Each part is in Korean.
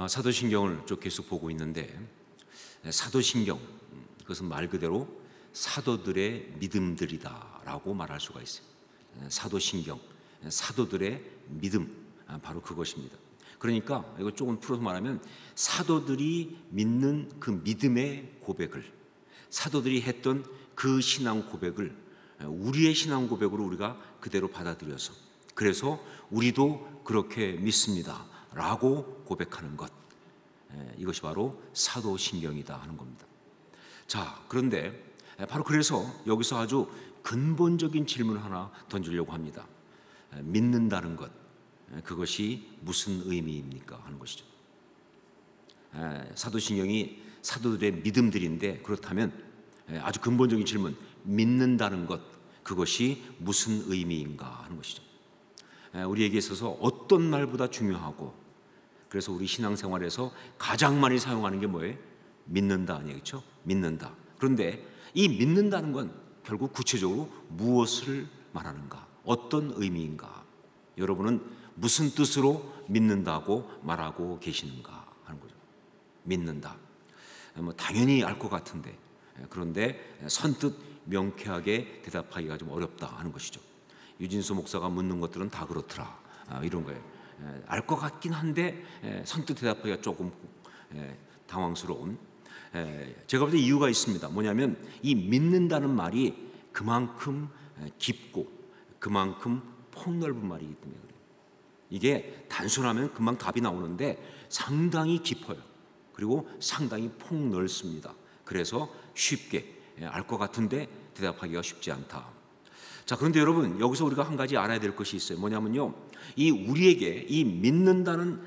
사도신경을 쭉 계속 보고 있는데, 사도신경, 그것은 말 그대로 사도들의 믿음들이다라고 말할 수가 있어요. 사도신경, 사도들의 믿음, 바로 그것입니다. 그러니까 이거 조금 풀어서 말하면, 사도들이 믿는 그 믿음의 고백을, 사도들이 했던 그 신앙 고백을 우리의 신앙 고백으로 우리가 그대로 받아들여서, 그래서 우리도 그렇게 믿습니다 라고 고백하는 것, 이것이 바로 사도신경이다 하는 겁니다. 자, 그런데 바로 그래서 여기서 아주 근본적인 질문 하나 던지려고 합니다. 믿는다는 것, 그것이 무슨 의미입니까 하는 것이죠. 사도신경이 사도들의 믿음들인데, 그렇다면 아주 근본적인 질문, 믿는다는 것, 그것이 무슨 의미인가 하는 것이죠. 우리에게 있어서 어떤 말보다 중요하고, 그래서 우리 신앙생활에서 가장 많이 사용하는 게 뭐예요? 믿는다 아니에요, 그렇죠? 믿는다. 그런데 이 믿는다는 건 결국 구체적으로 무엇을 말하는가, 어떤 의미인가, 여러분은 무슨 뜻으로 믿는다고 말하고 계시는가 하는 거죠. 믿는다, 당연히 알 것 같은데, 그런데 선뜻 명쾌하게 대답하기가 좀 어렵다 하는 것이죠. 유진수 목사가 묻는 것들은 다 그렇더라, 이런 거예요. 알 것 같긴 한데 선뜻 대답하기가 조금 당황스러운, 제가 볼 때 이유가 있습니다. 뭐냐면 이 믿는다는 말이 그만큼 깊고 그만큼 폭넓은 말이기 때문에 그래요. 이게 단순하면 금방 답이 나오는데 상당히 깊어요. 그리고 상당히 폭넓습니다. 그래서 쉽게 알 것 같은데 대답하기가 쉽지 않다. 자, 그런데 여러분, 여기서 우리가 한 가지 알아야 될 것이 있어요. 뭐냐면요, 이 우리에게 이 믿는다는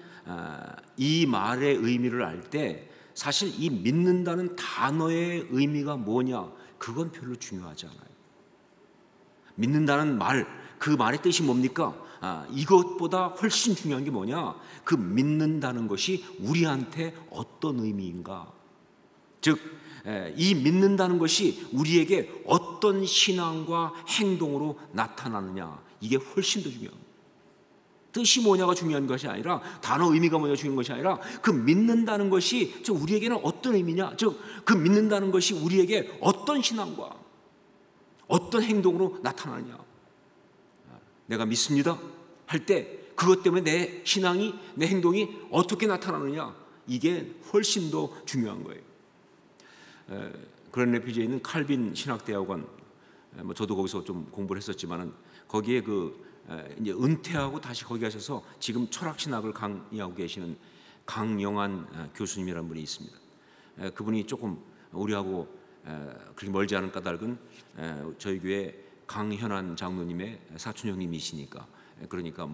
이 말의 의미를 알 때, 사실 이 믿는다는 단어의 의미가 뭐냐, 그건 별로 중요하지 않아요. 믿는다는 말, 그 말의 뜻이 뭡니까? 이것보다 훨씬 중요한 게 뭐냐, 그 믿는다는 것이 우리한테 어떤 의미인가, 즉 이 믿는다는 것이 우리에게 어떤 신앙과 행동으로 나타나느냐, 이게 훨씬 더 중요합니다. 뜻이 뭐냐가 중요한 것이 아니라, 단어 의미가 뭐냐가 중요한 것이 아니라, 그 믿는다는 것이 즉 우리에게는 어떤 의미냐, 즉 그 믿는다는 것이 우리에게 어떤 신앙과 어떤 행동으로 나타나느냐. 내가 믿습니다 할 때 그것 때문에 내 신앙이, 내 행동이 어떻게 나타나느냐, 이게 훨씬 더 중요한 거예요. 그랜 래피드에 있는 칼빈 신학대학원, 저도 거기서 좀 공부를 했었지만은, 거기에 이제 은퇴하고 다시 거기 가셔서 지금 철학신학을 강의하고 계시는 강영한 교수님이라는 분이 있습니다. 그분이 조금 우리하고 그렇게 멀지 않은 까닭은 저희 교회 강현한 장로님의 사촌 형님이시니까, 그러니까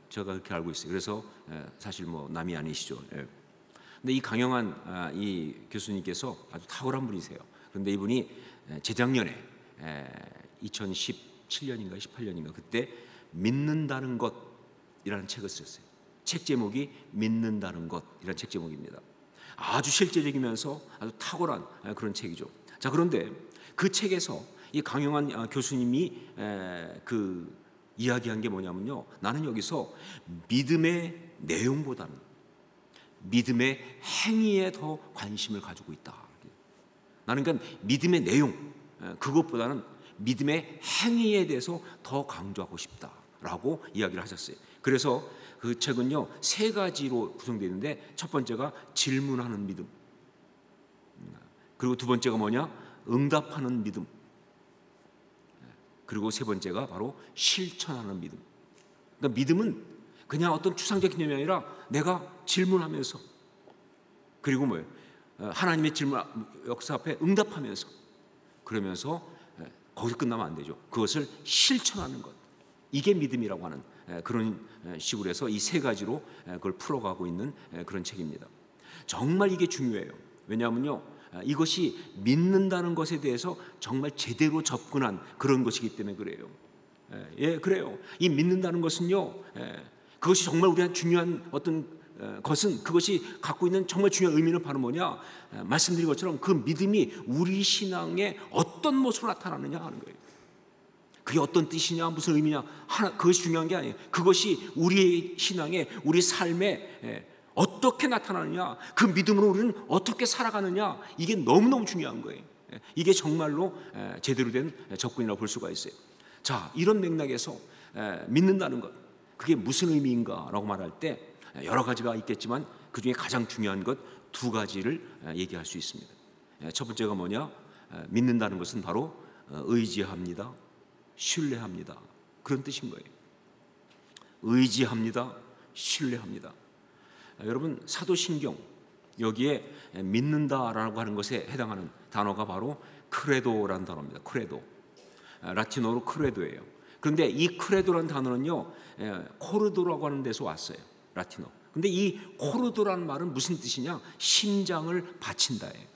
제가 그렇게 알고 있어요. 그래서 사실 남이 아니시죠. 근데 이 강영한 이 교수님께서 아주 탁월한 분이세요. 그런데 이분이 재작년에 2017년인가 18년인가 그때 믿는다는 것이라는 책을 썼어요. 책 제목이 믿는다는 것이라는 책 제목입니다. 아주 실제적이면서 아주 탁월한 그런 책이죠. 자, 그런데 그 책에서 이 강영한 교수님이 그 이야기한 게 뭐냐면요, 나는 여기서 믿음의 내용보다는 믿음의 행위에 더 관심을 가지고 있다. 나는 그러니까 믿음의 내용, 그것보다는 믿음의 행위에 대해서 더 강조하고 싶다라고 이야기를 하셨어요. 그래서 그 책은요 3가지로 구성되어 있는데, 첫 번째가 질문하는 믿음, 그리고 두 번째가 뭐냐, 응답하는 믿음, 그리고 세 번째가 바로 실천하는 믿음. 그러니까 믿음은 그냥 어떤 추상적 개념이 아니라 내가 질문하면서, 그리고 하나님의 질문 역사 앞에 응답하면서, 그러면서 거기서 끝나면 안 되죠. 그것을 실천하는 것, 이게 믿음이라고 하는 그런 식으로 해서 이 3가지로 그걸 풀어가고 있는 그런 책입니다. 정말 이게 중요해요. 왜냐하면요, 이것이 믿는다는 것에 대해서 정말 제대로 접근한 그런 것이기 때문에 그래요. 그래요. 이 믿는다는 것은요, 그것이 정말 우리한테 중요한 어떤 것은, 그것이 갖고 있는 정말 중요한 의미는 바로 뭐냐, 말씀드린 것처럼 그 믿음이 우리 신앙에 어떤 모습으로 나타나느냐 하는 거예요. 그게 어떤 뜻이냐, 무슨 의미냐, 그것이 중요한 게 아니에요. 그것이 우리의 신앙에, 우리 삶에 어떻게 나타나느냐, 그 믿음으로 우리는 어떻게 살아가느냐, 이게 너무너무 중요한 거예요. 이게 정말로 제대로 된 접근이라고 볼 수가 있어요. 자, 이런 맥락에서 믿는다는 것, 그게 무슨 의미인가라고 말할 때 여러 가지가 있겠지만 그 중에 가장 중요한 것 두 가지를 얘기할 수 있습니다. 첫 번째가 뭐냐? 믿는다는 것은 바로 의지합니다, 신뢰합니다, 그런 뜻인 거예요. 의지합니다, 신뢰합니다. 여러분, 사도신경 여기에 믿는다라고 하는 것에 해당하는 단어가 바로 크레도라는 단어입니다. 크레도, 라틴어로 크레도예요. 그런데 이 크레도라는 단어는요, 코르도라고 하는 데서 왔어요. 라틴어. 근데 이 코르도라는 말은 무슨 뜻이냐? 심장을 바친다예요.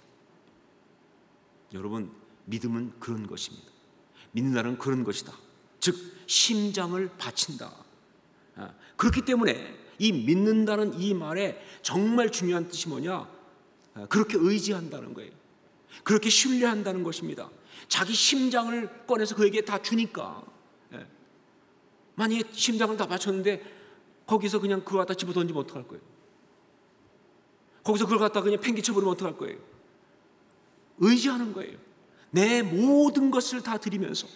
여러분, 믿음은 그런 것입니다. 믿는다는 그런 것이다. 즉 심장을 바친다. 그렇기 때문에 이 믿는다는 이 말에 정말 중요한 뜻이 뭐냐? 그렇게 의지한다는 거예요. 그렇게 신뢰한다는 것입니다. 자기 심장을 꺼내서 그에게 다 주니까, 만약에 심장을 다 바쳤는데 거기서 그냥 그걸 갖다 집어 던지면 어떡할 거예요? 거기서 그걸 갖다 그냥 팽개쳐버리면 어떡할 거예요? 의지하는 거예요. 내 모든 것을 다 드리면서,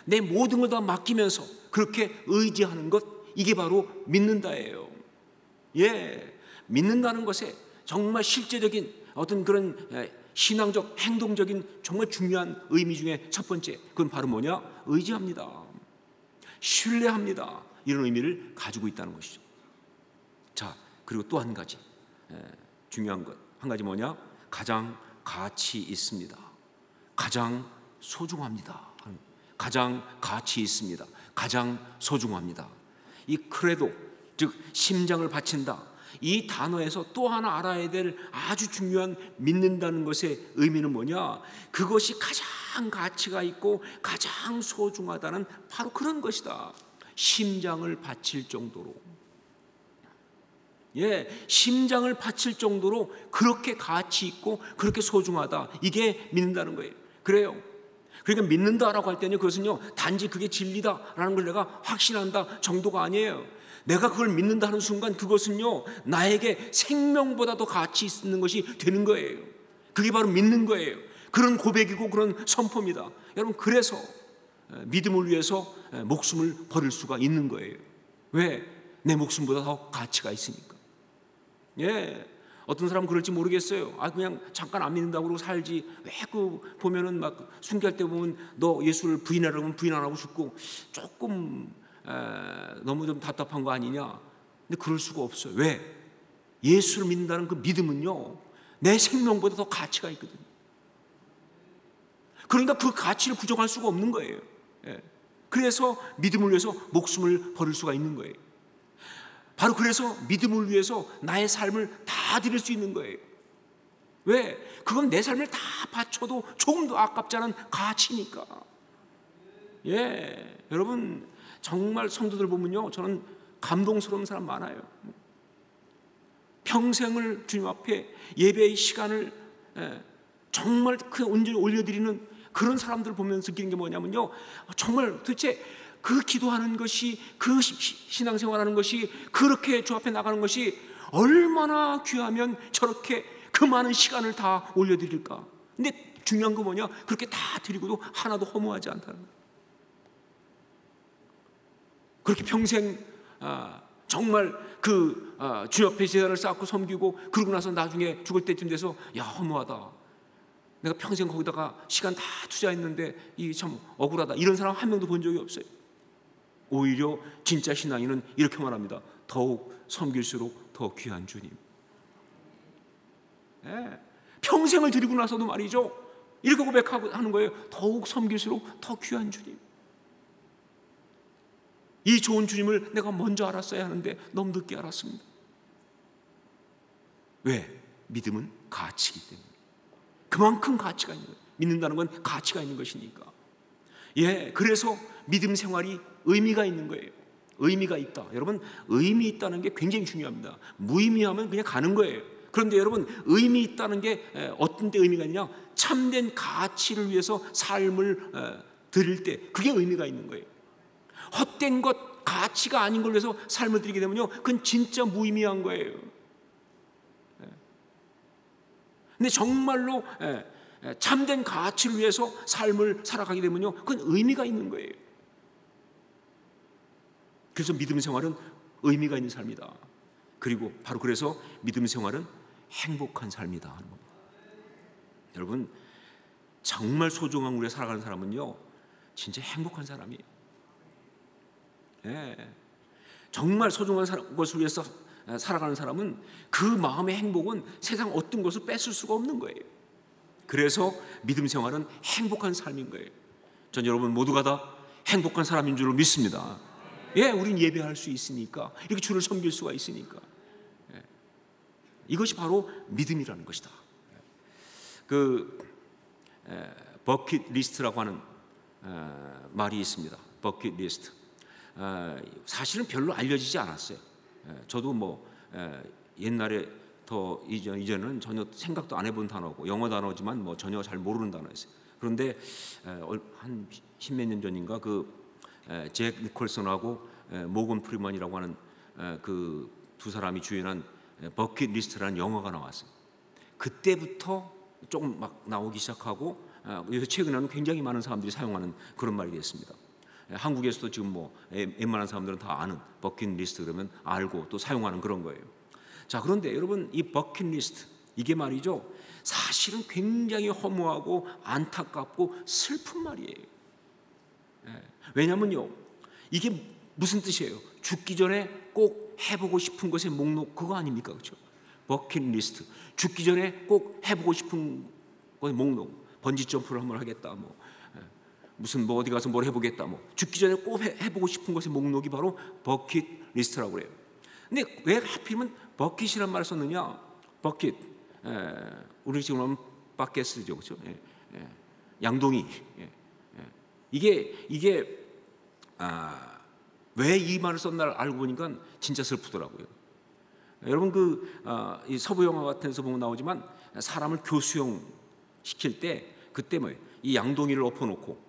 내 모든 걸 다 맡기면서 그렇게 의지하는 것, 이게 바로 믿는다예요. 믿는다는 것에 정말 실제적인 어떤 그런 신앙적, 행동적인 정말 중요한 의미 중에 첫 번째, 그건 바로 뭐냐? 의지합니다, 신뢰합니다, 이런 의미를 가지고 있다는 것이죠. 자, 그리고 또 한 가지 중요한 것, 한 가지 뭐냐? 가장 가치 있습니다, 가장 소중합니다, 가장 가치 있습니다, 가장 소중합니다. 이 크레도, 즉 심장을 바친다, 이 단어에서 또 하나 알아야 될 아주 중요한 믿는다는 것의 의미는 뭐냐? 그것이 가장 가치가 있고 가장 소중하다는 바로 그런 것이다. 심장을 바칠 정도로, 심장을 바칠 정도로 그렇게 가치 있고 그렇게 소중하다, 이게 믿는다는 거예요. 그래요. 그러니까 믿는다라고 할 때는 그것은요, 단지 그게 진리다라는 걸 내가 확신한다 정도가 아니에요. 내가 그걸 믿는다 하는 순간 그것은요, 나에게 생명보다 더 가치 있는 것이 되는 거예요. 그게 바로 믿는 거예요. 그런 고백이고 그런 선포입니다. 여러분, 그래서 믿음을 위해서 목숨을 버릴 수가 있는 거예요. 왜? 내 목숨보다 더 가치가 있으니까. 어떤 사람은 그럴지 모르겠어요. 그냥 잠깐 안 믿는다고 그러고 살지, 왜 그 보면은 막 순교할 때 보면 너 예수를 부인하라고 하면 부인 안 하고 죽고, 조금 너무 좀 답답한 거 아니냐? 근데 그럴 수가 없어요. 왜? 예수를 믿는다는 그 믿음은요, 내 생명보다 더 가치가 있거든요. 그러니까 그 가치를 부정할 수가 없는 거예요. 그래서 믿음을 위해서 목숨을 버릴 수가 있는 거예요. 바로 그래서 믿음을 위해서 나의 삶을 다 드릴 수 있는 거예요. 왜? 그건 내 삶을 다 바쳐도 조금 더 아깝지 않은 가치니까. 여러분, 정말 성도들 보면요, 저는 감동스러운 사람 많아요. 평생을 주님 앞에 예배의 시간을 정말 그 온전히 올려드리는 그런 사람들을 보면서 느끼는 게 뭐냐면요, 정말 도대체 그 기도하는 것이, 그 신앙생활하는 것이, 그렇게 주 앞에 나가는 것이 얼마나 귀하면 저렇게 그 많은 시간을 다 올려드릴까. 근데 중요한 거 뭐냐? 그렇게 다 드리고도 하나도 허무하지 않다는 거예요. 그렇게 평생 정말 그 주 옆에 제단을 쌓고 섬기고, 그러고 나서 나중에 죽을 때쯤 돼서, 야, 허무하다, 내가 평생 거기다가 시간 다 투자했는데 이게 참 억울하다, 이런 사람 한 명도 본 적이 없어요. 오히려 진짜 신앙인은 이렇게 말합니다. 더욱 섬길수록 더 귀한 주님. 평생을 드리고 나서도 말이죠, 이렇게 고백하고 하는 거예요. 더욱 섬길수록 더 귀한 주님. 이 좋은 주님을 내가 먼저 알았어야 하는데 너무 늦게 알았습니다. 왜? 믿음은 가치이기 때문에. 그만큼 가치가 있는 거예요. 믿는다는 건 가치가 있는 것이니까. 그래서 믿음 생활이 의미가 있는 거예요. 의미가 있다. 여러분, 의미 있다는 게 굉장히 중요합니다. 무의미하면 그냥 가는 거예요. 그런데 여러분, 의미 있다는 게 어떤 때 의미가 있냐? 참된 가치를 위해서 삶을 드릴 때, 그게 의미가 있는 거예요. 헛된 것, 가치가 아닌 걸 위해서 삶을 드리게 되면요, 그건 진짜 무의미한 거예요. 근데 정말로 참된 가치를 위해서 삶을 살아가게 되면요, 그건 의미가 있는 거예요. 그래서 믿음 생활은 의미가 있는 삶이다. 그리고 바로 그래서 믿음 생활은 행복한 삶이다 하는 겁니다. 여러분, 정말 소중한 우리가 살아가는 사람은요, 진짜 행복한 사람이에요. 정말 소중한 것을 위해서 살아가는 사람은 그 마음의 행복은 세상 어떤 것을 뺏을 수가 없는 거예요. 그래서 믿음 생활은 행복한 삶인 거예요. 전 여러분 모두가 다 행복한 사람인 줄 믿습니다. 우린 예배할 수 있으니까, 이렇게 주를 섬길 수가 있으니까. 이것이 바로 믿음이라는 것이다. 버킷 리스트라고 하는 말이 있습니다. 버킷 리스트. 사실은 별로 알려지지 않았어요. 저도 옛날에 더 이전은 전혀 생각도 안 해본 단어고, 영어 단어지만 전혀 잘 모르는 단어였어요. 그런데 한 십몇 년 전인가 잭 니콜슨하고 모건 프리먼이라고 하는 그 두 사람이 주연한 버킷 리스트라는 영화가 나왔어요. 그때부터 조금 막 나오기 시작하고, 요새 최근에는 굉장히 많은 사람들이 사용하는 그런 말이 됐습니다. 한국에서도 지금 웬만한 사람들은 다 아는 버킷 리스트 그러면 알고 또 사용하는 그런 거예요. 자, 그런데 여러분, 이 버킷 리스트, 이게 말이죠, 사실은 굉장히 허무하고 안타깝고 슬픈 말이에요. 왜냐면요, 이게 무슨 뜻이에요? 죽기 전에 꼭 해보고 싶은 것의 목록, 그거 아닙니까? 그렇죠? 버킷 리스트, 죽기 전에 꼭 해보고 싶은 것의 목록, 번지 점프를 한번 하겠다, 무슨 어디 가서 뭘 해보겠다, 죽기 전에 꼭 해보고 싶은 것의 목록이 바로 버킷 리스트라고 그래요. 근데 왜 하필이면 버킷이란 말을 썼느냐? 버킷, 우리 지금 하면 바켓이죠, 그렇죠? 양동이. 이게 왜 이 말을 썼나 알고 보니까 진짜 슬프더라고요. 여러분, 이 서부 영화 같은 데서 보면 나오지만, 사람을 교수형 시킬 때 그때 이 양동이를 엎어놓고,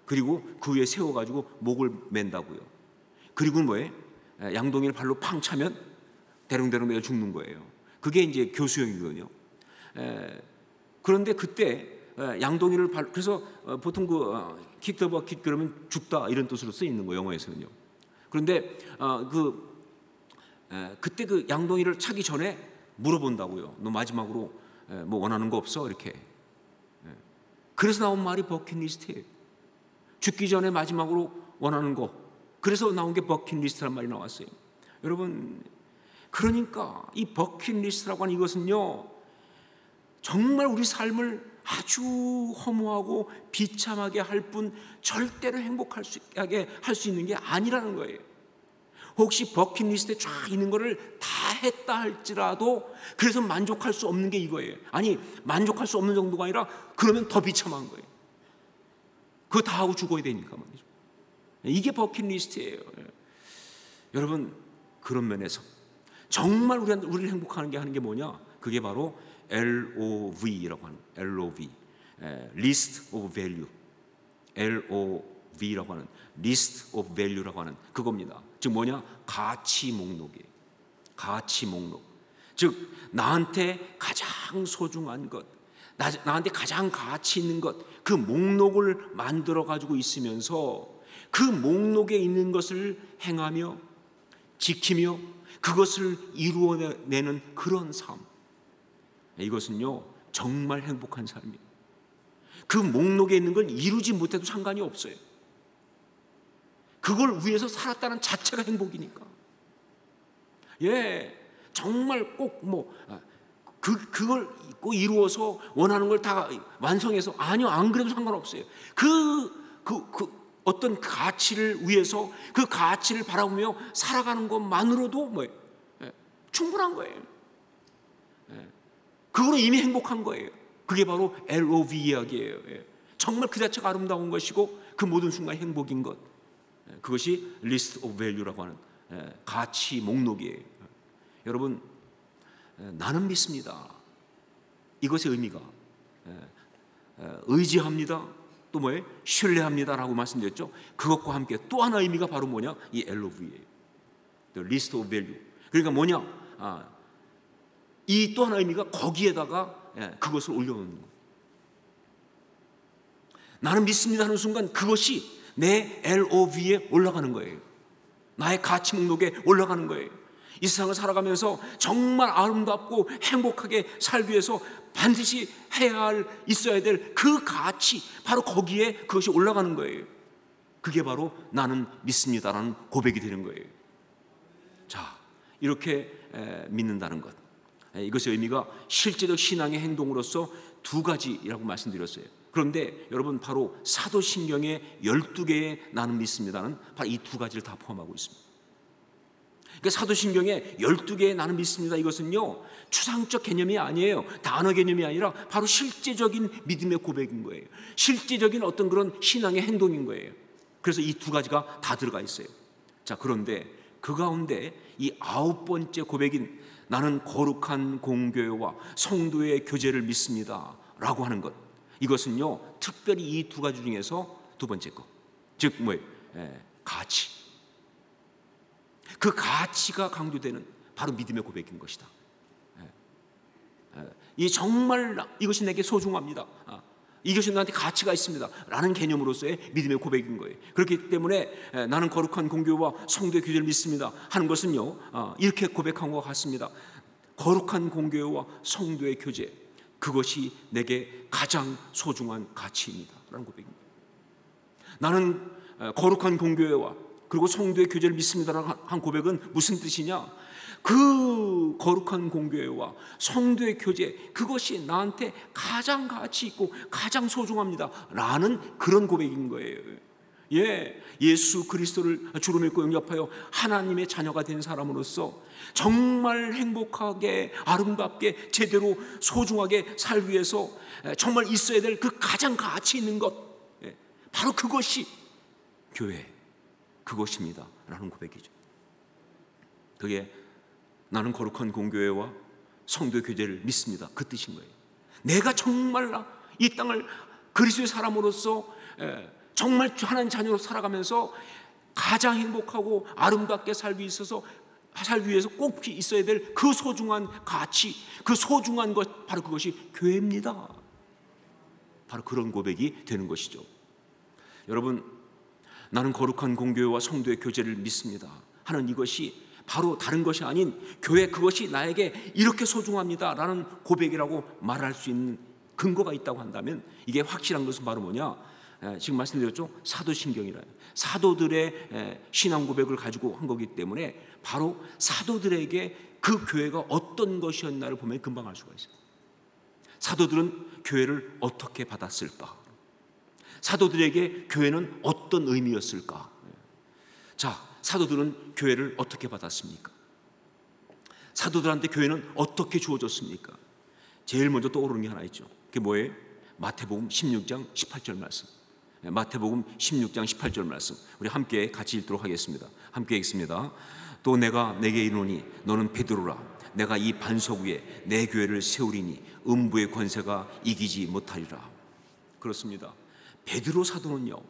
그리고 그 위에 세워가지고 목을 맨다고요. 그리고 양동이를 발로 팡 차면 대롱대롱 매어 죽는 거예요. 그게 이제 교수형이거든요. 그런데 그때 양동이를 그래서 보통 킥 더 버킷 그러면 죽다 이런 뜻으로 쓰여 있는 거예요, 영어에서는요. 그런데 그때 그 양동이를 차기 전에 물어본다고요. 너 마지막으로 원하는 거 없어? 이렇게. 그래서 나온 말이 버킷리스트예요. 죽기 전에 마지막으로 원하는 거. 그래서 나온 게 버킷리스트란 말이 나왔어요. 여러분, 그러니까 이 버킷리스트라고 하는 이것은요, 정말 우리 삶을 아주 허무하고 비참하게 할 뿐 절대로 행복하게 할 수 있는 게 아니라는 거예요. 혹시 버킷리스트에 쫙 있는 거를 다 했다 할지라도 그래서 만족할 수 없는 게 이거예요. 아니, 만족할 수 없는 정도가 아니라 그러면 더 비참한 거예요. 그거 다 하고 죽어야 되니까 말이죠. 이게 버킷리스트예요. 여러분, 그런 면에서 정말 우리를 행복하는 게 하는 게 뭐냐? 그게 바로 LOV라고 하는, LOV, List of Value, LOV라고 하는 List of Value라고 하는 그겁니다. 즉 뭐냐? 가치 목록이에요. 가치 목록. 즉 나한테 가장 소중한 것, 나한테 가장 가치 있는 것, 그 목록을 만들어 가지고 있으면서 그 목록에 있는 것을 행하며 지키며 그것을 이루어내는 그런 삶, 이것은요 정말 행복한 삶이에요. 그 목록에 있는 걸 이루지 못해도 상관이 없어요. 그걸 위해서 살았다는 자체가 행복이니까. 정말 꼭 그걸 꼭 이루어서 원하는 걸 다 완성해서, 아니요, 안 그래도 상관없어요. 어떤 가치를 위해서 그 가치를 바라보며 살아가는 것만으로도 충분한 거예요. 그거로 이미 행복한 거예요. 그게 바로 LOV 이야기예요. 정말 그 자체가 아름다운 것이고 그 모든 순간이 행복인 것, 그것이 List of Value라고 하는 가치 목록이에요. 여러분, 나는 믿습니다. 이것의 의미가 의지합니다, 또 뭐예요? 신뢰합니다라고 말씀드렸죠. 그것과 함께 또 하나 의미가 바로 뭐냐? 이 LOV예요. The List of Value. 그러니까 뭐냐? 이 또 하나 의미가 거기에다가 그것을 올려놓는 거예요. 나는 믿습니다 하는 순간 그것이 내 LOV에 올라가는 거예요. 나의 가치 목록에 올라가는 거예요. 이 세상을 살아가면서 정말 아름답고 행복하게 살기 위해서 반드시 있어야 될 그 가치, 바로 거기에 그것이 올라가는 거예요. 그게 바로 나는 믿습니다라는 고백이 되는 거예요. 자, 이렇게 믿는다는 것, 이것의 의미가 실제적 신앙의 행동으로서 두 가지라고 말씀드렸어요. 그런데 여러분, 바로 사도신경의 12개의 나는 믿습니다는 바로 이 두 가지를 다 포함하고 있습니다. 그러니까 사도신경의 12개의 나는 믿습니다, 이것은요 추상적 개념이 아니에요. 단어 개념이 아니라 바로 실제적인 믿음의 고백인 거예요. 실제적인 어떤 그런 신앙의 행동인 거예요. 그래서 이 두 가지가 다 들어가 있어요. 자, 그런데 그 가운데 이 9번째 고백인 나는 거룩한 공교회와 성도의 교제를 믿습니다 라고 하는 것, 이것은요 특별히 이 두 가지 중에서 두 번째 것, 즉 뭐예요? 가치. 그 가치가 강조되는 바로 믿음의 고백인 것이다. 이 정말 이것이 내게 소중합니다, 이것이 나한테 가치가 있습니다 라는 개념으로서의 믿음의 고백인 거예요. 그렇기 때문에 나는 거룩한 공교와 성도의 교제를 믿습니다 하는 것은요 이렇게 고백한 것 같습니다. 거룩한 공교와 성도의 교제, 그것이 내게 가장 소중한 가치입니다 라는 고백입니다. 나는 거룩한 공교회와 그리고 성도의 교제를 믿습니다라는 한 고백은 무슨 뜻이냐? 그 거룩한 공교회와 성도의 교제, 그것이 나한테 가장 가치 있고 가장 소중합니다 라는 그런 고백인 거예요. 예수 그리스도를 주로 믿고 영접하여 하나님의 자녀가 된 사람으로서 정말 행복하게 아름답게 제대로 소중하게 살기 위해서 정말 있어야 될 그 가장 가치 있는 것, 바로 그것이 교회, 그것입니다 라는 고백이죠. 그게 나는 거룩한 공교회와 성도의 교제를 믿습니다, 그 뜻인 거예요. 내가 정말 이 땅을 그리스도의 사람으로서 정말 하나님 자녀로 살아가면서 가장 행복하고 아름답게 살기 위해서 꼭 있어야 될 그 소중한 가치, 그 소중한 것, 바로 그것이 교회입니다. 바로 그런 고백이 되는 것이죠. 여러분, 나는 거룩한 공교회와 성도의 교제를 믿습니다 하는 이것이 바로 다른 것이 아닌 교회, 그것이 나에게 이렇게 소중합니다 라는 고백이라고 말할 수 있는 근거가 있다고 한다면, 이게 확실한 것은 바로 뭐냐? 지금 말씀드렸죠? 사도신경이라요. 사도들의 신앙 고백을 가지고 한 거기 때문에 바로 사도들에게 그 교회가 어떤 것이었나를 보면 금방 알 수가 있어요. 사도들은 교회를 어떻게 받았을까? 사도들에게 교회는 어떤 의미였을까? 자, 사도들은 교회를 어떻게 받았습니까? 사도들한테 교회는 어떻게 주어졌습니까? 제일 먼저 떠오르는 게 하나 있죠. 그게 뭐예요? 마태복음 16장 18절 말씀. 마태복음 16장 18절 말씀, 우리 함께 같이 읽도록 하겠습니다. 함께 읽습니다. 또 내가 내게 이르노니 너는 베드로라. 내가 이 반석 위에 내 교회를 세우리니 음부의 권세가 이기지 못하리라. 그렇습니다. 베드로 사도는요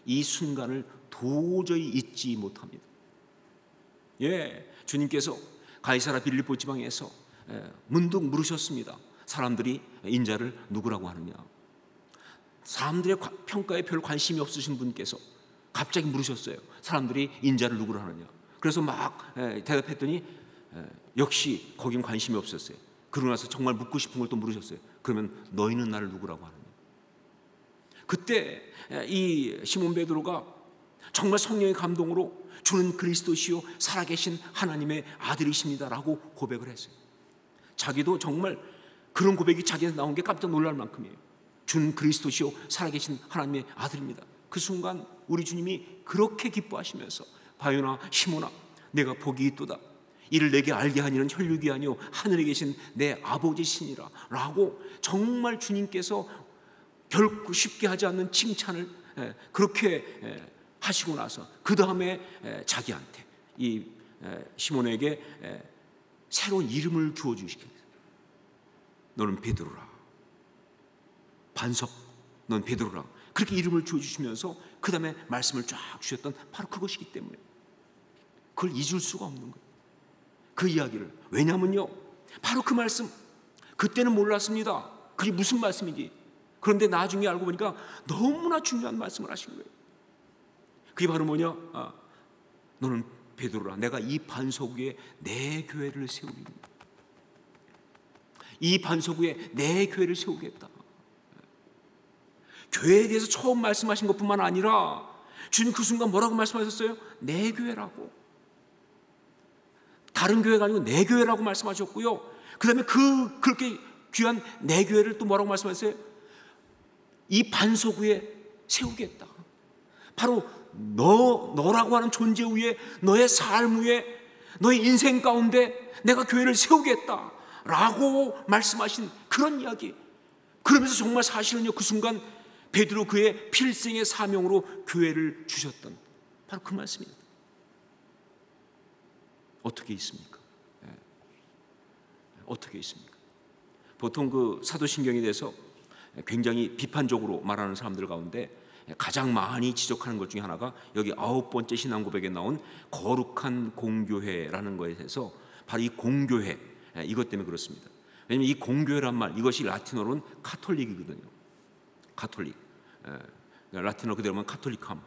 이 순간을 도저히 잊지 못합니다. 주님께서 가이사라 빌립보 지방에서 문득 물으셨습니다. 사람들이 인자를 누구라고 하느냐? 사람들의 평가에 별 관심이 없으신 분께서 갑자기 물으셨어요. 사람들이 인자를 누구로 하느냐? 그래서 막 대답했더니 역시 거긴 관심이 없었어요. 그러고 나서 정말 묻고 싶은 걸 또 물으셨어요. 그러면 너희는 나를 누구라고 하느냐? 그때 이 시몬 베드로가 정말 성령의 감동으로 주는 그리스도시요 살아계신 하나님의 아들이십니다라고 고백을 했어요. 자기도 정말 그런 고백이 자기한테 나온 게 깜짝 놀랄 만큼이에요. 주는 그리스도시요 살아계신 하나님의 아들입니다. 그 순간 우리 주님이 그렇게 기뻐하시면서 바요나 시몬아 내가 복이 있도다. 이를 내게 알게 하니는 혈육이 아니요 하늘에 계신 내 아버지시니라 라고 정말 주님께서 결코 쉽게 하지 않는 칭찬을 그렇게 하시고 나서 그 다음에 자기한테 이 시몬에게 새로운 이름을 주어주시겠어요. 너는 베드로라. 반석, 넌 베드로라. 그렇게 이름을 주어주시면서 그 다음에 말씀을 쫙 주셨던 바로 그것이기 때문에 그걸 잊을 수가 없는 거예요. 그 이야기를. 왜냐하면요 바로 그 말씀, 그때는 몰랐습니다. 그게 무슨 말씀인지. 그런데 나중에 알고 보니까 너무나 중요한 말씀을 하신 거예요. 그게 바로 뭐냐? 너는 베드로라, 내가 이 반석 위에 내 교회를 세우리니, 이 반석 위에 내 교회를 세우겠다. 교회에 대해서 처음 말씀하신 것뿐만 아니라 주님 그 순간 뭐라고 말씀하셨어요? 내 교회라고. 다른 교회가 아니고 내 교회라고 말씀하셨고요. 그 다음에 그렇게 귀한 내 교회를 또 뭐라고 말씀하셨어요? 이 반석 위에 세우겠다. 바로 너라고 하는 존재 위에, 너의 삶 위에, 너의 인생 가운데 내가 교회를 세우겠다 라고 말씀하신 그런 이야기. 그러면서 정말 사실은요, 그 순간 베드로 그의 필생의 사명으로 교회를 주셨던 바로 그 말씀입니다. 어떻게 있습니까? 어떻게 있습니까? 보통 그 사도신경에 대해서 굉장히 비판적으로 말하는 사람들 가운데 가장 많이 지적하는 것 중에 하나가 여기 9번째 신앙 고백에 나온 거룩한 공교회라는 것에 대해서 바로 이 공교회, 이것 때문에 그렇습니다. 왜냐하면 이 공교회란 말, 이것이 라틴어로는 카톨릭이거든요. 카톨릭, 라틴어 그대로 하면 카톨릭함,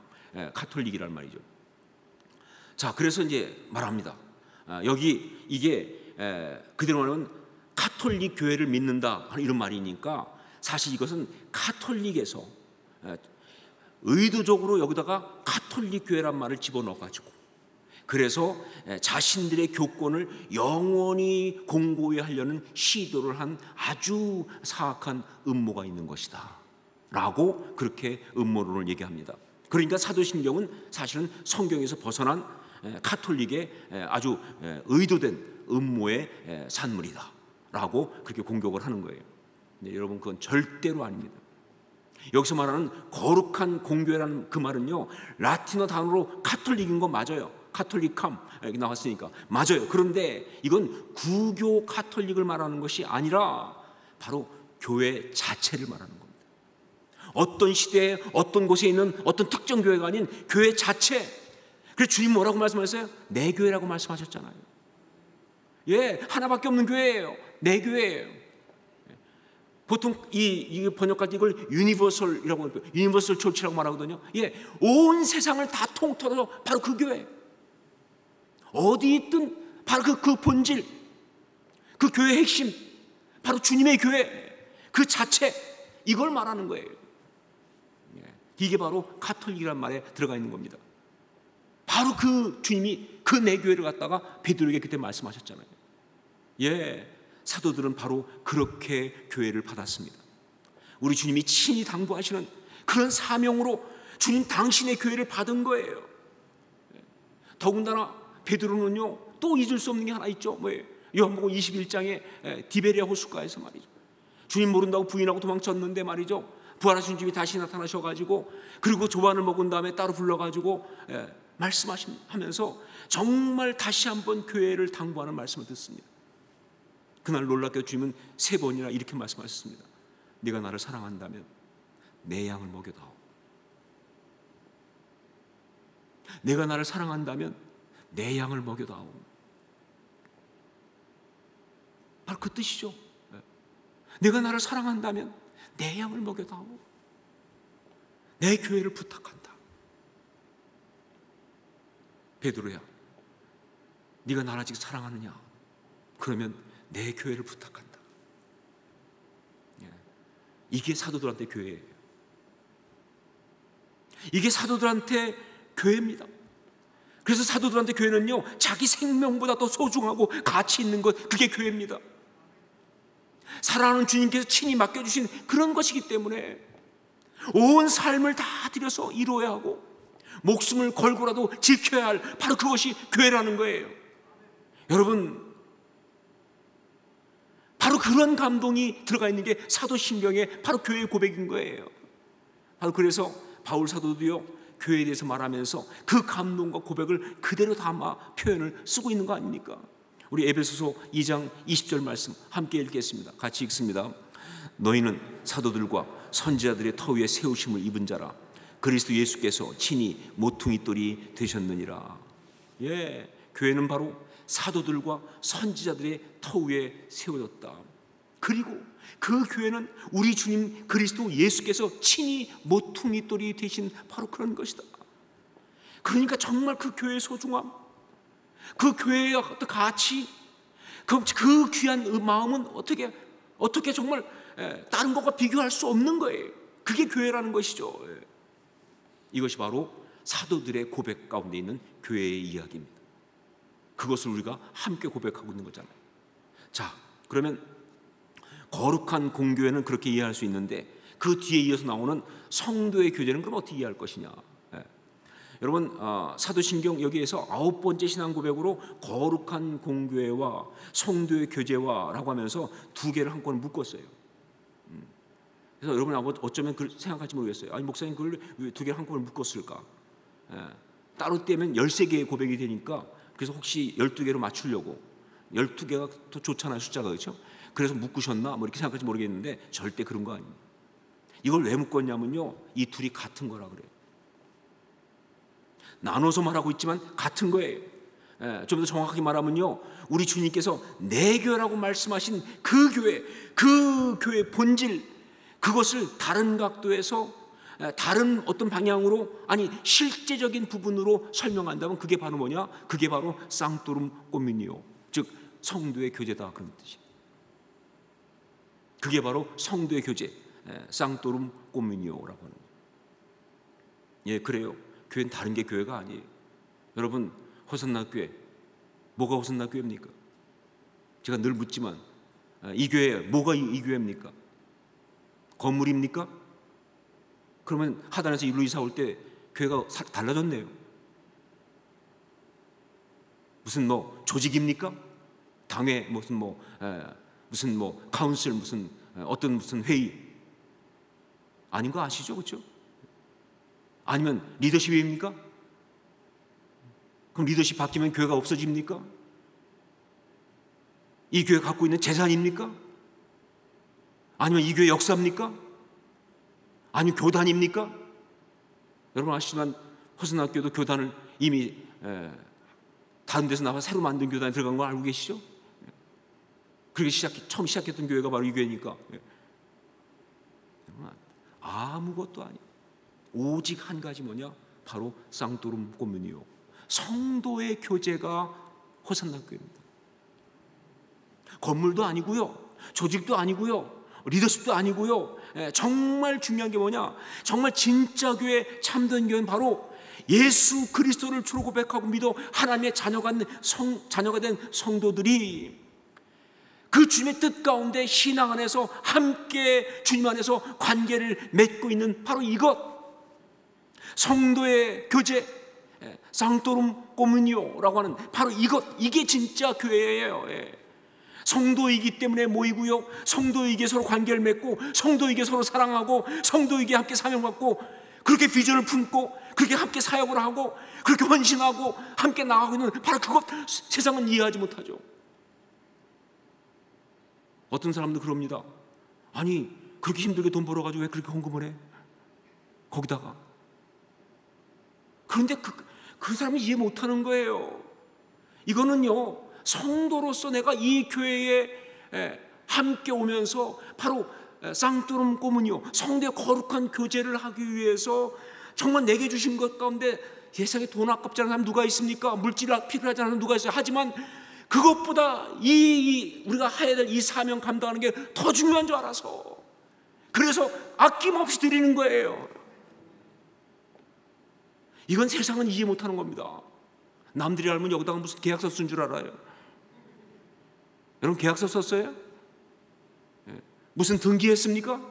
카톨릭이란 말이죠. 자, 그래서 이제 말합니다. 여기 이게 그대로 말하면 카톨릭 교회를 믿는다 하는 이런 말이니까 사실 이것은 카톨릭에서 의도적으로 여기다가 카톨릭 교회란 말을 집어넣어가지고 그래서 자신들의 교권을 영원히 공고히 하려는 시도를 한 아주 사악한 음모가 있는 것이다 라고 그렇게 음모론을 얘기합니다. 그러니까 사도신경은 사실은 성경에서 벗어난 카톨릭의 아주 의도된 음모의 산물이다 라고 그렇게 공격을 하는 거예요. 근데 여러분, 그건 절대로 아닙니다. 여기서 말하는 거룩한 공교회라는 그 말은요, 라틴어 단어로 카톨릭인 거 맞아요. 카톨릭함 여기 나왔으니까 맞아요. 그런데 이건 구교 카톨릭을 말하는 것이 아니라 바로 교회 자체를 말하는 겁니다. 어떤 시대에 어떤 곳에 있는 어떤 특정 교회가 아닌 교회 자체. 그래서 주님 뭐라고 말씀하셨어요? 내 교회라고 말씀하셨잖아요. 예, 하나밖에 없는 교회예요. 내 교회예요. 보통 이 번역할 때 이걸 유니버설이라고 하고요. 유니버설 초치라고 말하거든요. 예, 온 세상을 다 통틀어서 바로 그 교회. 어디 있든 바로 그 본질, 그 교회의 핵심, 바로 주님의 교회 그 자체, 이걸 말하는 거예요. 이게 바로 카톨릭이라는 말에 들어가 있는 겁니다. 바로 그 주님이 그 내 교회를 갖다가 베드로에게 그때 말씀하셨잖아요. 예, 사도들은 바로 그렇게 교회를 받았습니다. 우리 주님이 친히 당부하시는 그런 사명으로 주님 당신의 교회를 받은 거예요. 더군다나 베드로는요, 또 잊을 수 없는 게 하나 있죠. 뭐예요? 요한복음 21장에 디베리아 호숫가에서 말이죠. 주님 모른다고 부인하고 도망쳤는데 말이죠. 부활하신 주님이 다시 나타나셔가지고, 그리고 조반을 먹은 다음에 따로 불러가지고 말씀하시면서 정말 다시 한번 교회를 당부하는 말씀을 듣습니다. 그날 놀랍게 주님은 3번이나 이렇게 말씀하셨습니다. 네가 나를 사랑한다면 내 양을 먹여다오. 내가 나를 사랑한다면 내 양을 먹여다오. 바로 그 뜻이죠. 내가 나를 사랑한다면 내 양을 먹여다오. 내 교회를 부탁한다. 베드로야, 네가 나를 아직 사랑하느냐? 그러면 내 교회를 부탁한다. 이게 사도들한테 교회예요. 이게 사도들한테 교회입니다. 그래서 사도들한테 교회는요, 자기 생명보다 더 소중하고 가치 있는 것, 그게 교회입니다. 사랑하는 주님께서 친히 맡겨주신 그런 것이기 때문에 온 삶을 다 들여서 이루어야 하고 목숨을 걸고라도 지켜야 할 바로 그것이 교회라는 거예요. 여러분, 바로 그런 감동이 들어가 있는 게 사도신경의 바로 교회의 고백인 거예요. 바로 그래서 바울 사도도요, 교회에 대해서 말하면서 그 감동과 고백을 그대로 담아 표현을 쓰고 있는 거 아닙니까? 우리 에베소서 2장 20절 말씀 함께 읽겠습니다. 같이 읽습니다. 너희는 사도들과 선지자들의 터 위에 세우심을 입은 자라. 그리스도 예수께서 친히 모퉁이 돌이 되셨느니라. 예, 교회는 바로 사도들과 선지자들의 터 위에 세워졌다. 그 그리고 그 교회는 우리 주님 그리스도 예수께서 친히 모퉁이돌이 되신 바로 그런 것이다. 그러니까 정말 그 교회의 소중함, 그 교회의 어떤 가치, 그 귀한 마음은 어떻게 정말 다른 것과 비교할 수 없는 거예요. 그게 교회라는 것이죠. 이것이 바로 사도들의 고백 가운데 있는 교회의 이야기입니다. 그것을 우리가 함께 고백하고 있는 거잖아요. 자, 그러면 거룩한 공교회는 그렇게 이해할 수 있는데 그 뒤에 이어서 나오는 성도의 교제는 그럼 어떻게 이해할 것이냐. 여러분, 사도신경 여기에서 9번째 신앙 고백으로 거룩한 공교회와 성도의 교제와라고 하면서 두 개를 한꺼번에 묶었어요. 그래서 여러분 어쩌면 생각할지 모르겠어요. 아니 목사님 그걸 왜 두 개를 한꺼번에 묶었을까? 따로 떼면 13개의 고백이 되니까 그래서 혹시 12개로 맞추려고 12개가 더 좋잖아요, 숫자가. 그렇죠? 그래서 묶으셨나? 뭐 이렇게 생각할지 모르겠는데 절대 그런 거 아닙니다. 이걸 왜 묶었냐면요, 이 둘이 같은 거라 그래요. 나눠서 말하고 있지만 같은 거예요. 좀 더 정확하게 말하면요, 우리 주님께서 내 교회라고 말씀하신 그 교회 본질, 그것을 다른 각도에서 다른 어떤 방향으로, 아니 실제적인 부분으로 설명한다면 그게 바로 뭐냐? 그게 바로 상토룸 꼬뮤니오, 즉 성도의 교제다, 그런 뜻이에요. 그게 바로 성도의 교제, 상토룸 꼬뮤니오라고 하는 거예요. 예, 그래요. 교회는 다른 게 교회가 아니에요. 여러분, 호산나 교회, 뭐가 호산나 교회입니까? 제가 늘 묻지만 이 교회, 뭐가 이 교회입니까? 건물입니까? 그러면 하단에서 일로 이사 올 때 교회가 달라졌네요. 무슨 뭐 조직입니까? 당회 무슨 카운슬 무슨 회의 아닌 거 아시죠, 그렇죠? 아니면 리더십입니까? 그럼 리더십 바뀌면 교회가 없어집니까? 이 교회 갖고 있는 재산입니까? 아니면 이 교회 역사입니까? 아니면 교단입니까? 여러분 아시지만 호선학교도 교단을 이미 다른 데서 나와 새로 만든 교단에 들어간 거 알고 계시죠? 그렇게 처음 시작했던 교회가 바로 이 교회니까. 아무것도 아니에요. 오직 한 가지 뭐냐? 바로 상토룸 꼬뮤니오, 성도의 교제가 호산나 교회입니다. 건물도 아니고요, 조직도 아니고요, 리더십도 아니고요. 정말 중요한 게 뭐냐? 정말 진짜 교회, 참된 교회는 바로 예수 그리스도를 주로 고백하고 믿어 하나님의 자녀가 된 성도들이 그 주님의 뜻 가운데 신앙 안에서 함께 주님 안에서 관계를 맺고 있는 바로 이것, 성도의 교제, 상토룸 꼬뮤니오라고 하는 바로 이것, 이게 진짜 교회예요. 성도이기 때문에 모이고요, 성도이기에 서로 관계를 맺고, 성도이기에 서로 사랑하고, 성도이기에 함께 사명받고, 그렇게 비전을 품고, 그렇게 함께 사역을 하고, 그렇게 헌신하고 함께 나가고 있는 바로 그것, 세상은 이해하지 못하죠. 어떤 사람도 그럽니다. 아니 그렇게 힘들게 돈 벌어가지고 왜 그렇게 헌금을 해? 거기다가. 그런데 그 사람이 이해 못하는 거예요. 이거는요, 성도로서 내가 이 교회에 함께 오면서 바로 상토룸 꼬무니오, 성도의 거룩한 교제를 하기 위해서 정말 내게 주신 것 가운데 세상에 돈 아깝지 않은 사람 누가 있습니까? 물질 필요하지 않은 사람 누가 있어요? 하지만 그것보다 우리가 해야 될 이 사명 감당하는 게 더 중요한 줄 알아서, 그래서 아낌없이 드리는 거예요. 이건 세상은 이해 못하는 겁니다. 남들이 알면 여기다가 무슨 계약서 쓴 줄 알아요? 여러분 계약서 썼어요? 무슨 등기했습니까?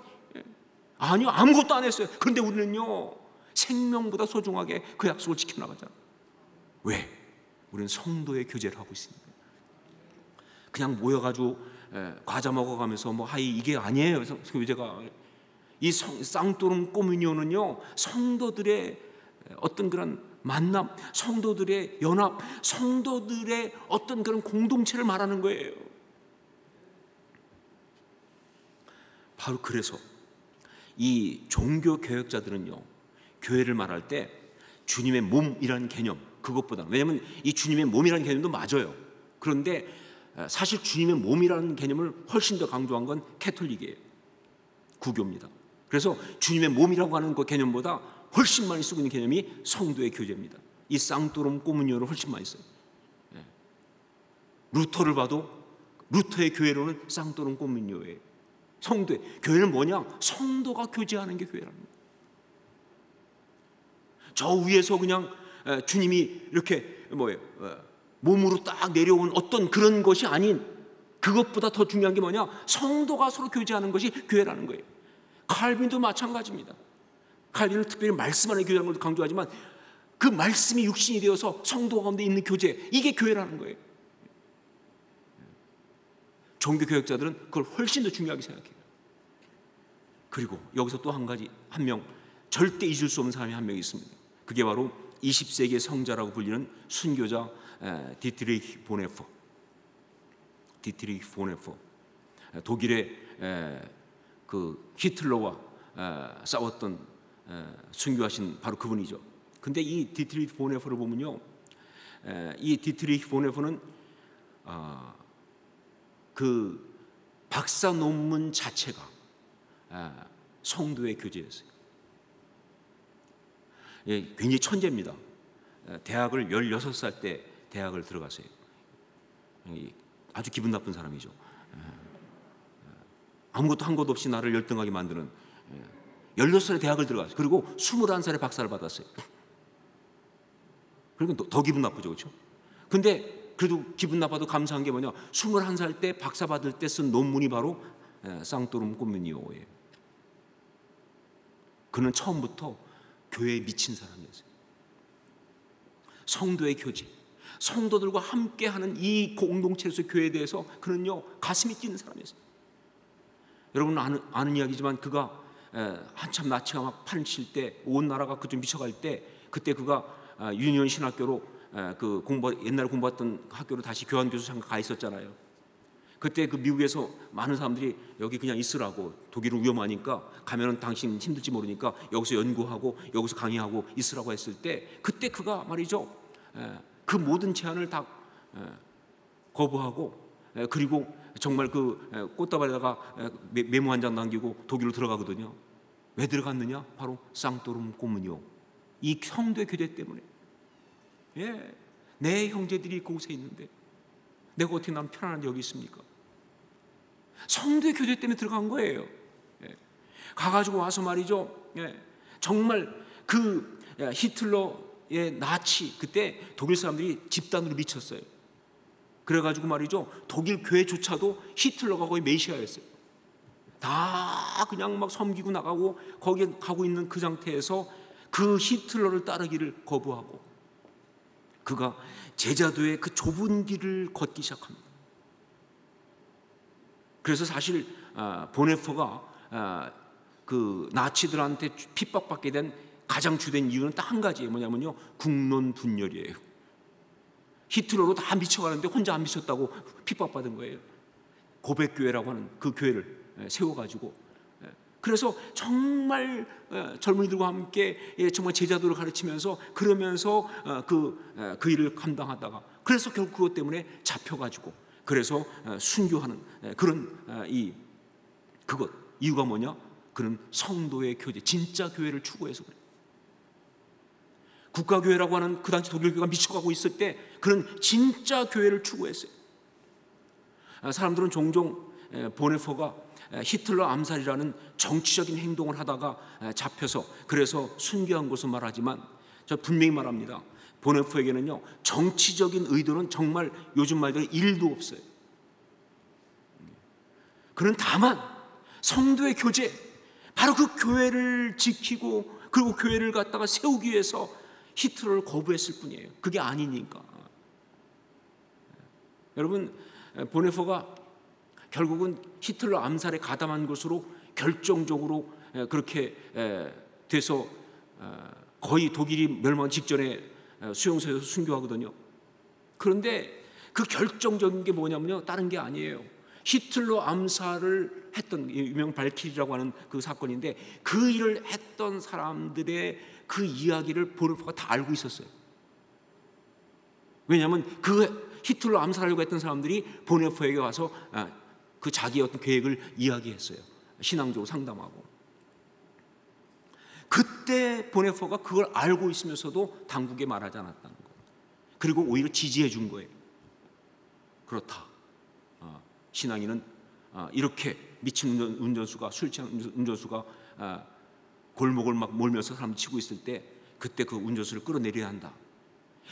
아니요, 아무것도 안 했어요. 그런데 우리는요, 생명보다 소중하게 그 약속을 지켜나가잖아요. 왜? 우리는 성도의 교제를 하고 있습니다. 그냥 모여가지고 과자 먹어가면서 이게 아니에요. 교제가, 이 상토룸 꼬뮤니오는요, 성도들의 어떤 그런 만남, 성도들의 연합, 성도들의 어떤 그런 공동체를 말하는 거예요. 바로 그래서 이 종교 개혁자들은요, 교회를 말할 때 주님의 몸이라는 개념, 그것보다, 왜냐하면 이 주님의 몸이라는 개념도 맞아요. 그런데 사실 주님의 몸이라는 개념을 훨씬 더 강조한 건 캐톨릭이에요. 구교입니다. 그래서 주님의 몸이라고 하는 그 개념보다 훨씬 많이 쓰고 있는 개념이 성도의 교제입니다. 이 쌍토롬 꼬문요를 훨씬 많이 써요. 루터를 봐도 루터의 교회로는 쌍토롬 꼬문요예요. 성도의 교회는 뭐냐? 성도가 교제하는 게 교회라는 거예요. 저 위에서 그냥 주님이 이렇게 몸으로 딱 내려온 어떤 그런 것이 아닌, 그것보다 더 중요한 게 뭐냐? 성도가 서로 교제하는 것이 교회라는 거예요. 칼빈도 마찬가지입니다. 칼빈은 특별히 말씀 안에 교제하는 것도 강조하지만 그 말씀이 육신이 되어서 성도 가운데 있는 교제, 이게 교회라는 거예요. 종교개혁자들은 그걸 훨씬 더 중요하게 생각해요. 그리고 여기서 또 한 가지, 한 명 절대 잊을 수 없는 사람이 한 명 있습니다. 그게 바로 20세기의 성자라고 불리는 순교자 디트리히 보네퍼. 독일의 그 히틀러와 싸웠던 순교하신 바로 그분이죠. 근데 이 디트리히 보네퍼를 보면요, 이 디트리히 보네퍼는 그 박사 논문 자체가 성도의 교제였어요. 예, 굉장히 천재입니다. 대학을 16살 때 대학을 들어갔어요. 아주 기분 나쁜 사람이죠. 아무것도 한 것 없이 나를 열등하게 만드는, 16살에 대학을 들어갔어요. 그리고 21살에 박사를 받았어요. 그러니까 더 기분 나쁘죠, 그렇죠? 근데 그래도 기분 나빠도 감사한 게 뭐냐? 21살 때 박사 받을 때 쓴 논문이 바로 쌍토롬 꼬문요예요. 그는 처음부터 교회에 미친 사람이었어요. 성도의 교제, 성도들과 함께하는 이 공동체에서 교회에 대해서 그는요 가슴이 뛰는 사람이었어요. 여러분 아는 이야기지만 그가 한참 나치가 막 판칠 때, 온 나라가 그쪽 미쳐갈 때, 그때 그가 유니온 신학교로 그 옛날에 공부했던 학교로 다시 교환교수 잠깐 가 있었잖아요. 그때 그 미국에서 많은 사람들이 여기 그냥 있으라고, 독일은 위험하니까 가면은 당신 힘들지 모르니까 여기서 연구하고 여기서 강의하고 있으라고 했을 때, 그때 그가 말이죠 그 모든 제안을 다 거부하고, 그리고 정말 그 꽃다발에다가 메모 한 장 남기고 독일로 들어가거든요. 왜 들어갔느냐? 바로 쌍토롬 꼬문요, 이 성도의 교제 때문에. 예, 내 형제들이 그곳에 있는데 내가 어떻게 난 편안한데 여기 있습니까? 성도의 교제 때문에 들어간 거예요. 예. 가가지고 와서 말이죠, 정말 그 히틀러의 나치, 그때 독일 사람들이 집단으로 미쳤어요. 그래가지고 말이죠, 독일 교회조차도 히틀러가 거의 메시아였어요. 다 그냥 막 섬기고 나가고 거기에 가고 있는 그 상태에서 그 히틀러를 따르기를 거부하고 그가 제자도의 그 좁은 길을 걷기 시작합니다. 그래서 사실 보네퍼가 그 나치들한테 핍박받게 된 가장 주된 이유는 딱 한 가지예요. 뭐냐면요, 국론 분열이에요. 히틀러로 다 미쳐가는데 혼자 안 미쳤다고 핍박받은 거예요. 고백교회라고 하는 그 교회를 세워가지고, 그래서 정말 젊은이들과 함께 정말 제자도를 가르치면서 그러면서 그 일을 감당하다가, 그래서 결국 그것 때문에 잡혀가지고, 그래서 순교하는 그런 그것 이유가 뭐냐? 그는 성도의 교제, 진짜 교회를 추구해서 그래요. 국가교회라고 하는 그 당시 독일교회가 미쳐가고 있을 때 그는 진짜 교회를 추구했어요. 사람들은 종종 보네퍼가 히틀러 암살이라는 정치적인 행동을 하다가 잡혀서 그래서 순교한 것으로 말하지만, 저 분명히 말합니다. 보네퍼에게는요 정치적인 의도는 정말 요즘 말대로 1도 없어요. 그는 다만 성도의 교제, 바로 그 교회를 지키고 그리고 교회를 갖다가 세우기 위해서 히틀러를 거부했을 뿐이에요. 그게 아니니까. 여러분, 보네퍼가 결국은 히틀러 암살에 가담한 것으로 결정적으로 그렇게 돼서 거의 독일이 멸망 직전에 수용소에서 순교하거든요. 그런데 그 결정적인 게 뭐냐면요, 다른 게 아니에요. 히틀러 암살을 했던 유명 발키리라고 하는 그 사건인데, 그 일을 했던 사람들의 그 이야기를 보네퍼가 다 알고 있었어요. 왜냐하면 그 히틀러 암살하려고 했던 사람들이 보네포에게 와서 그 자기의 어떤 계획을 이야기했어요. 신앙적으로 상담하고. 그때 보네포가 그걸 알고 있으면서도 당국에 말하지 않았다는 거예요. 그리고 오히려 지지해 준 거예요. 그렇다. 신앙인은 이렇게 미친 운전수가, 술 취한 운전수가 골목을 막 몰면서 사람 치고 있을 때 그때 그 운전수를 끌어내려야 한다.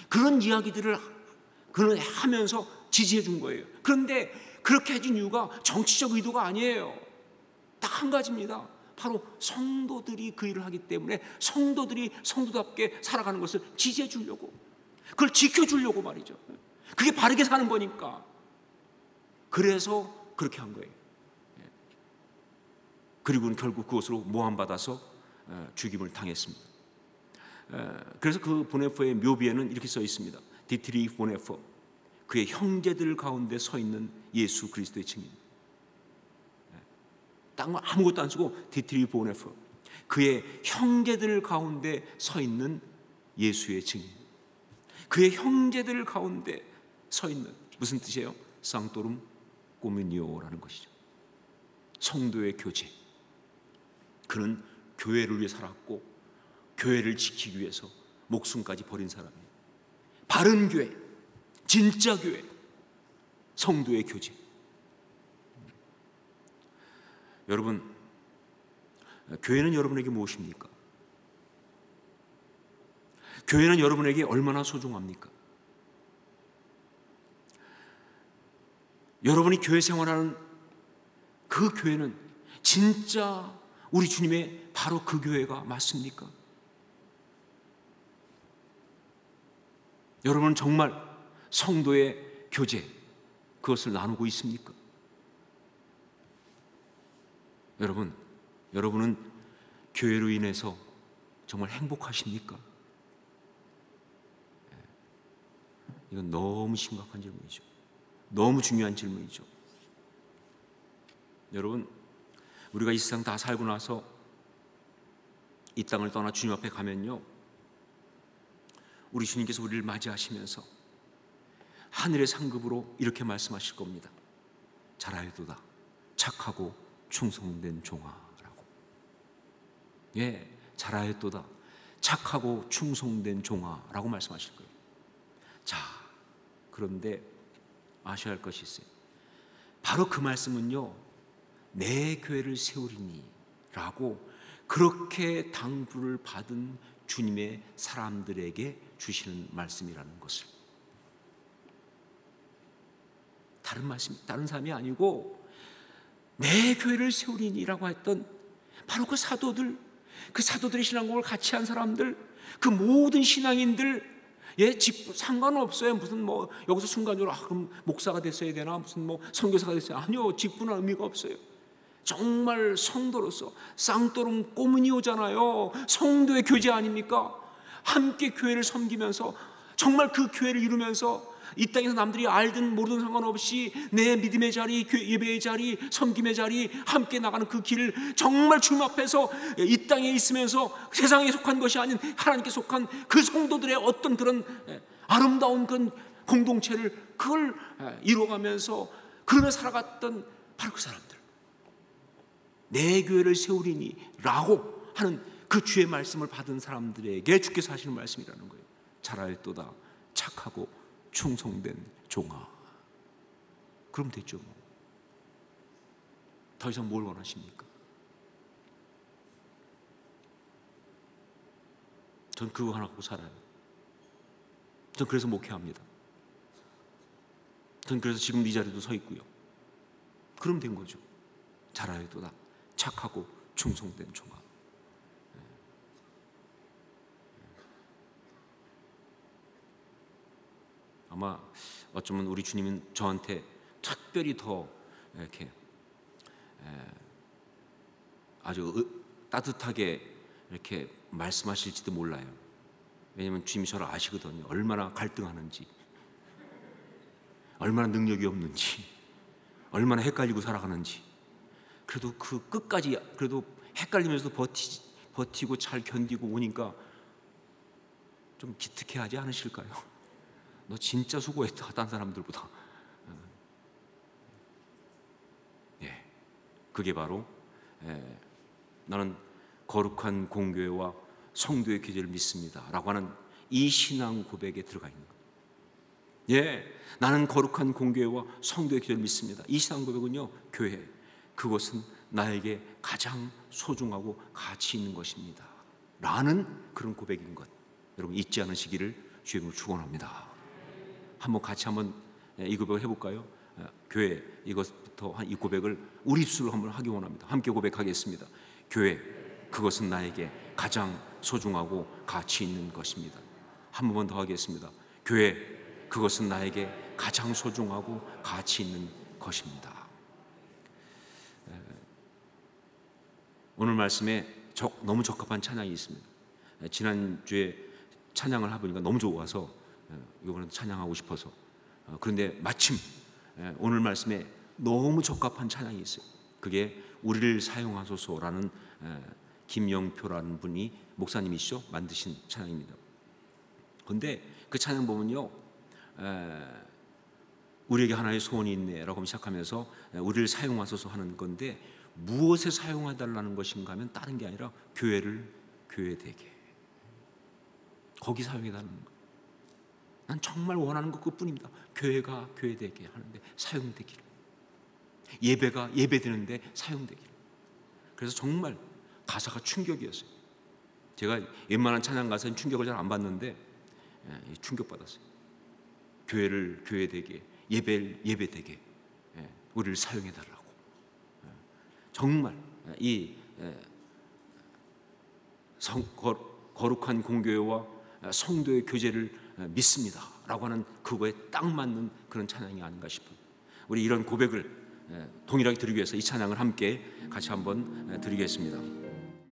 그런 이야기들을 그는 하면서 지지해 준 거예요. 그런데 그렇게 해준 이유가 정치적 의도가 아니에요. 딱 한 가지입니다. 바로 성도들이 그 일을 하기 때문에 성도들이 성도답게 살아가는 것을 지지해 주려고, 그걸 지켜주려고 말이죠. 그게 바르게 사는 거니까. 그래서 그렇게 한 거예요. 그리고는 결국 그것으로 모함받아서 죽임을 당했습니다. 그래서 그 보네포의 묘비에는 이렇게 써 있습니다. 디트리 보네포, 그의 형제들 가운데 서 있는 예수 그리스도의 증인. 딴 거 아무것도 안 쓰고 디트리 보네포, 그의 형제들 가운데 서 있는 예수의 증인. 그의 형제들 가운데 서 있는, 무슨 뜻이에요? 상토룸 꼬뮤니오라는 것이죠. 성도의 교제. 그는 교회를 위해 살았고 교회를 지키기 위해서 목숨까지 버린 사람이에요. 바른 교회, 진짜 교회, 성도의 교제. 여러분, 교회는 여러분에게 무엇입니까? 교회는 여러분에게 얼마나 소중합니까? 여러분이 교회 생활하는 그 교회는 진짜 우리 주님의 바로 그 교회가 맞습니까? 여러분은 정말 성도의 교제, 그것을 나누고 있습니까? 여러분은 교회로 인해서 정말 행복하십니까? 이건 너무 심각한 질문이죠. 너무 중요한 질문이죠. 여러분, 우리가 이 세상 다 살고 나서 이 땅을 떠나 주님 앞에 가면요, 우리 주님께서 우리를 맞이하시면서 하늘의 상급으로 이렇게 말씀하실 겁니다. 잘하였도다 착하고 충성된 종아라고. 예, 잘하였도다 착하고 충성된 종아라고 말씀하실 거예요. 자, 그런데 아셔야 할 것이 있어요. 바로 그 말씀은요, 내 교회를 세우리니 라고 그렇게 당부를 받은 주님의 사람들에게 주시는 말씀이라는 것을, 다른 사람이 아니고 내 교회를 세우리니라고 했던 바로 그 사도들의 신앙고를 같이 한 사람들, 그 모든 신앙인들, 예, 상관없어요. 무슨 뭐 여기서 순간적으로 그럼 목사가 됐어야 되나, 무슨 뭐 선교사가 됐어야, 아니요, 직분은 의미가 없어요. 정말 성도로서 상토룸 꼬무니오잖아요. 성도의 교제 아닙니까? 함께 교회를 섬기면서 정말 그 교회를 이루면서 이 땅에서 남들이 알든 모르든 상관없이 내 믿음의 자리, 예배의 자리, 섬김의 자리, 함께 나가는 그 길을 정말 주님 앞에서 이 땅에 있으면서 세상에 속한 것이 아닌 하나님께 속한 그 성도들의 어떤 그런 아름다운 그런 공동체를, 그걸 이루어가면서 그러며 살아갔던 바로 그 사람들, 내 교회를 세우리니 라고 하는 그 주의 말씀을 받은 사람들에게 주께서 하시는 말씀이라는 거예요. 잘하였도다 착하고 충성된 종아. 그럼 됐죠. 뭐. 더 이상 뭘 원하십니까? 전 그거 하나 갖고 살아요. 전 그래서 목회합니다. 전 그래서 지금 이 자리도 서 있고요. 그럼 된 거죠. 잘하여도다 착하고 충성된 종아. 아마 어쩌면 우리 주님은 저한테 특별히 더 이렇게 아주 따뜻하게 이렇게 말씀하실지도 몰라요. 왜냐하면 주님이 저를 아시거든요. 얼마나 갈등하는지, 얼마나 능력이 없는지, 얼마나 헷갈리고 살아가는지. 그래도 그 끝까지, 그래도 헷갈리면서도 버티고 잘 견디고 오니까 좀 기특해하지 않으실까요? 너 진짜 수고했다, 다른 사람들보다. 예, 그게 바로 나는 거룩한 공교회와 성도의 교제를 믿습니다 라고 하는 이 신앙 고백에 들어가 있는 거예요. 예, 나는 거룩한 공교회와 성도의 교제를 믿습니다. 이 신앙 고백은요, 교회, 그것은 나에게 가장 소중하고 가치 있는 것입니다 라는 그런 고백인 것, 여러분 잊지 않으시기를 주의 이름으로 축원합니다. 한번 같이 이 고백을 해볼까요? 교회, 이것부터 이 고백을 우리 입술로 한번 하기 원합니다. 함께 고백하겠습니다. 교회, 그것은 나에게 가장 소중하고 가치 있는 것입니다. 한 번 더 하겠습니다. 교회, 그것은 나에게 가장 소중하고 가치 있는 것입니다. 오늘 말씀에 너무 적합한 찬양이 있습니다. 지난주에 찬양을 해보니까 너무 좋아서 이번에도 찬양하고 싶어서, 그런데 마침 오늘 말씀에 너무 적합한 찬양이 있어요. 그게 우리를 사용하소서라는 김영표라는 분이 목사님이시죠, 만드신 찬양입니다. 그런데 그 찬양 보면요, 우리에게 하나의 소원이 있네라고 시작하면서 우리를 사용하소서 하는 건데, 무엇에 사용해달라는 것인가 하면 다른 게 아니라 교회를 교회되게, 거기 사용해달라는 거예요. 난 정말 원하는 것 그뿐입니다. 교회가 교회되게 하는데 사용되기를, 예배가 예배되는데 사용되기를. 그래서 정말 가사가 충격이었어요. 제가 웬만한 찬양 가사는 충격을 잘 안 받는데 충격받았어요. 교회를 교회되게, 예배를 예배되게 우리를 사용해달라고. 정말 이 거룩한 공교회와 성도의 교제를 믿습니다 라고 하는 그거에 딱 맞는 그런 찬양이 아닌가 싶어요. 우리 이런 고백을 동일하게 드리기 위해서 이 찬양을 함께 같이 한번 드리겠습니다.